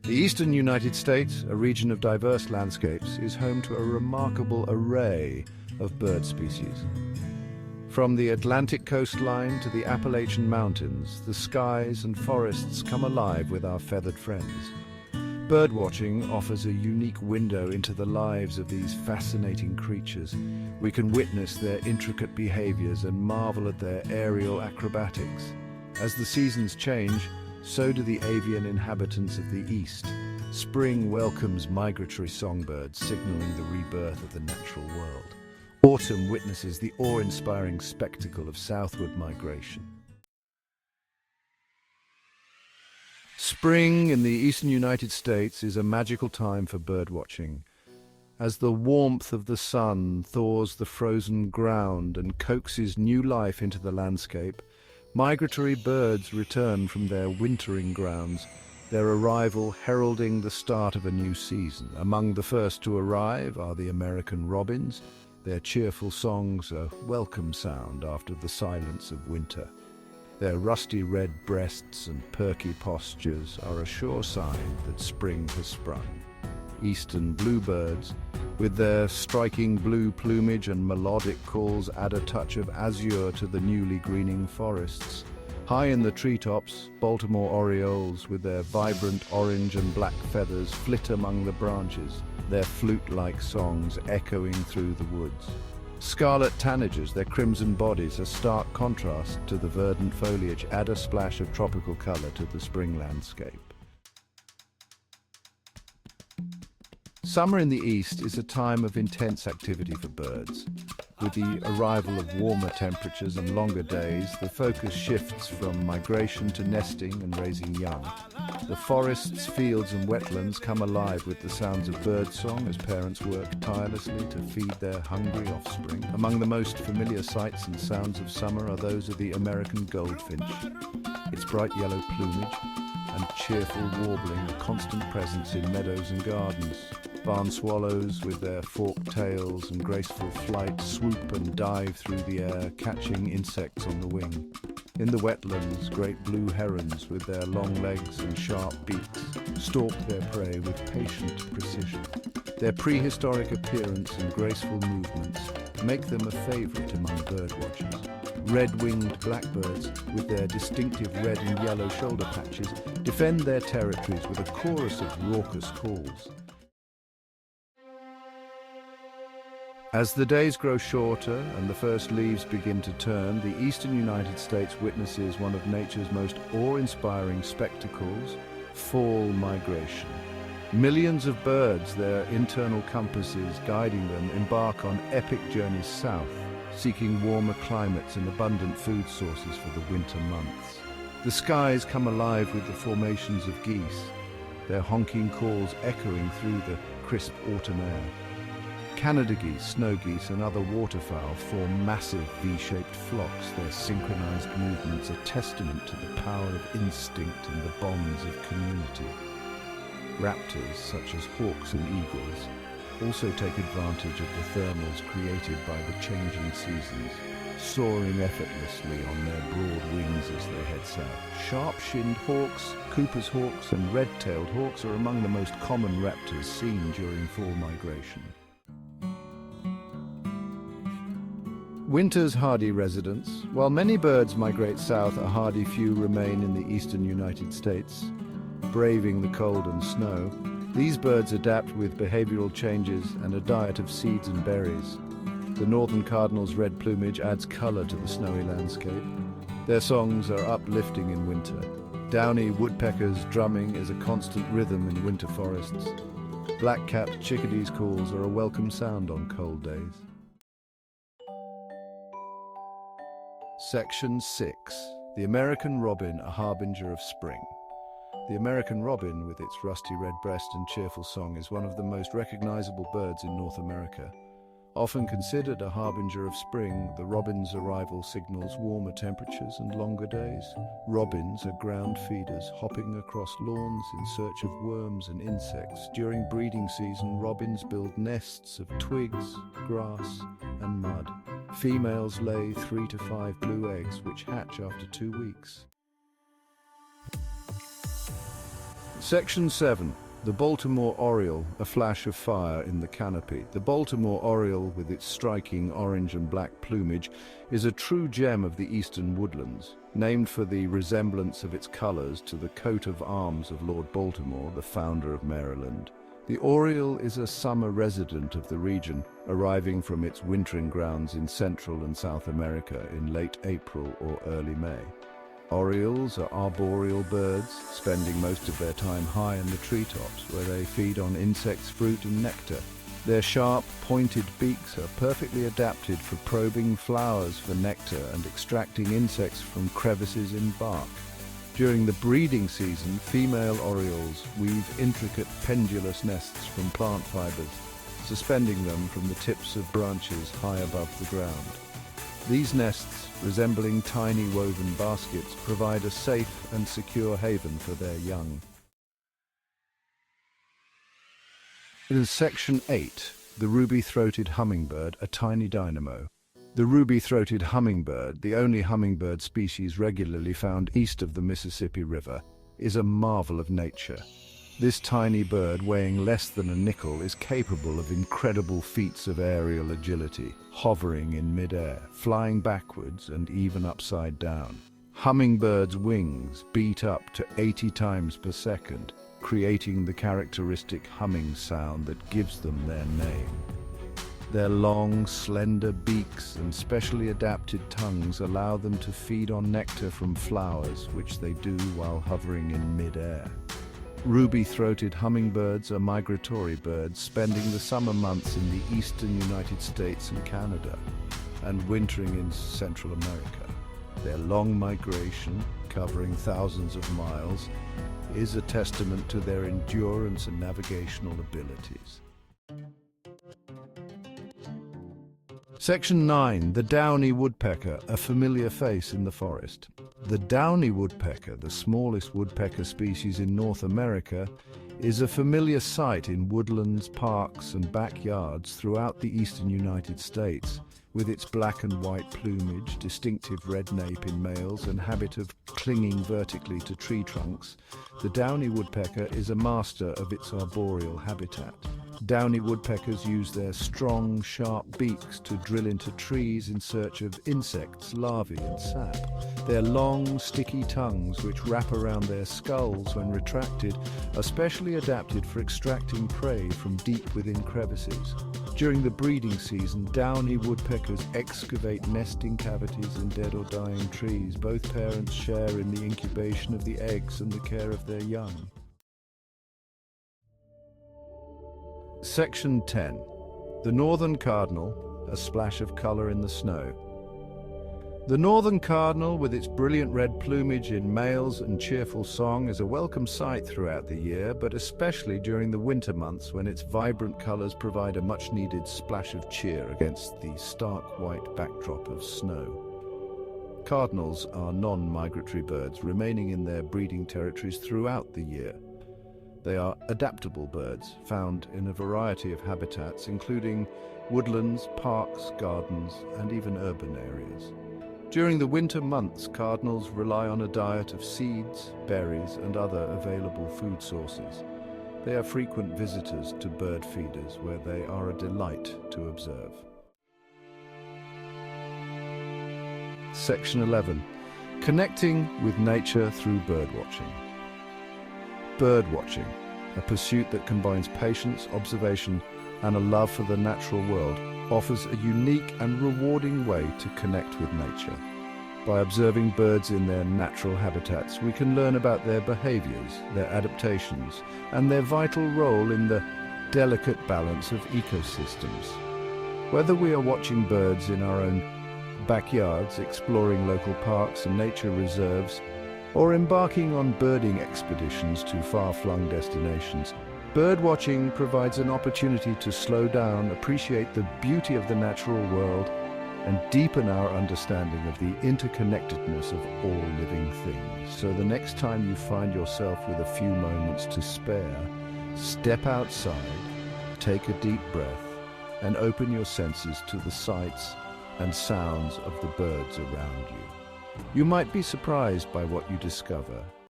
The eastern United States, a region of diverse landscapes, is home to a remarkable array of bird species. From the Atlantic coastline to the Appalachian Mountains, the skies and forests come alive with our feathered friends. Birdwatching offers a unique window into the lives of these fascinating creatures. We can witness their intricate behaviors and marvel at their aerial acrobatics. As the seasons change, so do the avian inhabitants of the East. Spring welcomes migratory songbirds, signaling the rebirth of the natural world. Autumn witnesses the awe-inspiring spectacle of southward migration. Spring in the eastern United States is a magical time for birdwatching. As the warmth of the sun thaws the frozen ground and coaxes new life into the landscape, migratory birds return from their wintering grounds, their arrival heralding the start of a new season. Among the first to arrive are the American robins. Their cheerful songs a welcome sound after the silence of winter. Their rusty red breasts and perky postures are a sure sign that spring has sprung. Eastern bluebirds, with their striking blue plumage and melodic calls, add a touch of azure to the newly greening forests. High in the treetops, Baltimore orioles, with their vibrant orange and black feathers, flit among the branches, their flute-like songs echoing through the woods. Scarlet tanagers, their crimson bodies, a stark contrast to the verdant foliage, add a splash of tropical color to the spring landscape. Summer in the east is a time of intense activity for birds. With the arrival of warmer temperatures and longer days, the focus shifts from migration to nesting and raising young. The forests, fields and wetlands come alive with the sounds of birdsong as parents work tirelessly to feed their hungry offspring. Among the most familiar sights and sounds of summer are those of the American goldfinch. Its bright yellow plumage and cheerful warbling a constant presence in meadows and gardens. Barn swallows, with their forked tails and graceful flight, swoop and dive through the air, catching insects on the wing. In the wetlands, great blue herons, with their long legs and sharp beaks, stalk their prey with patient precision. Their prehistoric appearance and graceful movements make them a favorite among birdwatchers. Red-winged blackbirds, with their distinctive red and yellow shoulder patches, defend their territories with a chorus of raucous calls. As the days grow shorter and the first leaves begin to turn, the eastern United States witnesses one of nature's most awe-inspiring spectacles, fall migration. Millions of birds, their internal compasses guiding them, embark on epic journeys south, seeking warmer climates and abundant food sources for the winter months. The skies come alive with the formations of geese, their honking calls echoing through the crisp autumn air. Canada geese, snow geese and other waterfowl form massive V-shaped flocks. Their synchronized movements a testament to the power of instinct and the bonds of community. Raptors, such as hawks and eagles, also take advantage of the thermals created by the changing seasons, soaring effortlessly on their broad wings as they head south. Sharp-shinned hawks, Cooper's hawks and red-tailed hawks are among the most common raptors seen during fall migration. Winter's hardy residents. While many birds migrate south, a hardy few remain in the eastern United States, braving the cold and snow. These birds adapt with behavioral changes and a diet of seeds and berries. The northern cardinal's red plumage adds color to the snowy landscape. Their songs are uplifting in winter. Downy woodpeckers' drumming is a constant rhythm in winter forests. Black-capped chickadees' calls are a welcome sound on cold days. Section 6. The American robin, a harbinger of spring. The American robin, with its rusty red breast and cheerful song, is one of the most recognizable birds in North America. Often considered a harbinger of spring, the robin's arrival signals warmer temperatures and longer days. Robins are ground feeders, hopping across lawns in search of worms and insects. During breeding season, robins build nests of twigs, grass, and mud. Females lay 3 to 5 blue eggs, which hatch after 2 weeks. Section 7. The Baltimore Oriole, a flash of fire in the canopy. The Baltimore Oriole, with its striking orange and black plumage, is a true gem of the eastern woodlands, named for the resemblance of its colors to the coat of arms of Lord Baltimore, the founder of Maryland. The oriole is a summer resident of the region, arriving from its wintering grounds in Central and South America in late April or early May. Orioles are arboreal birds, spending most of their time high in the treetops, where they feed on insects, fruit and nectar. Their sharp, pointed beaks are perfectly adapted for probing flowers for nectar and extracting insects from crevices in bark. During the breeding season, female orioles weave intricate pendulous nests from plant fibers, suspending them from the tips of branches high above the ground. These nests, resembling tiny woven baskets, provide a safe and secure haven for their young. In Section 8, the ruby-throated hummingbird, a tiny dynamo. The ruby-throated hummingbird, the only hummingbird species regularly found east of the Mississippi River, is a marvel of nature. This tiny bird, weighing less than a nickel, is capable of incredible feats of aerial agility, hovering in mid-air, flying backwards and even upside down. Hummingbirds' wings beat up to 80 times per second, creating the characteristic humming sound that gives them their name. Their long, slender beaks and specially adapted tongues allow them to feed on nectar from flowers, which they do while hovering in mid-air. Ruby-throated hummingbirds are migratory birds, spending the summer months in the eastern United States and Canada, and wintering in Central America. Their long migration, covering thousands of miles, is a testament to their endurance and navigational abilities. Section 9. The downy woodpecker, a familiar face in the forest. The downy woodpecker, the smallest woodpecker species in North America, is a familiar sight in woodlands, parks and backyards throughout the eastern United States. With its black and white plumage, distinctive red nape in males and habit of clinging vertically to tree trunks, the downy woodpecker is a master of its arboreal habitat. Downy woodpeckers use their strong, sharp beaks to drill into trees in search of insects, larvae and sap. Their long, sticky tongues, which wrap around their skulls when retracted, are specially adapted for extracting prey from deep within crevices. During the breeding season, downy woodpeckers excavate nesting cavities in dead or dying trees. Both parents share in the incubation of the eggs and the care of their young. Section 10. The northern cardinal, a splash of color in the snow. The northern cardinal, with its brilliant red plumage in males and cheerful song, is a welcome sight throughout the year, but especially during the winter months when its vibrant colors provide a much-needed splash of cheer against the stark white backdrop of snow. Cardinals are non-migratory birds, remaining in their breeding territories throughout the year. They are adaptable birds, found in a variety of habitats, including woodlands, parks, gardens, and even urban areas. During the winter months, cardinals rely on a diet of seeds, berries, and other available food sources. They are frequent visitors to bird feeders, where they are a delight to observe. Section 11. Connecting with nature through birdwatching. Birdwatching, a pursuit that combines patience, observation, and a love for the natural world, offers a unique and rewarding way to connect with nature. By observing birds in their natural habitats, we can learn about their behaviors, their adaptations, and their vital role in the delicate balance of ecosystems. Whether we are watching birds in our own backyards, exploring local parks and nature reserves, or embarking on birding expeditions to far-flung destinations, birdwatching provides an opportunity to slow down, appreciate the beauty of the natural world, and deepen our understanding of the interconnectedness of all living things. So the next time you find yourself with a few moments to spare, step outside, take a deep breath, and open your senses to the sights and sounds of the birds around you. You might be surprised by what you discover.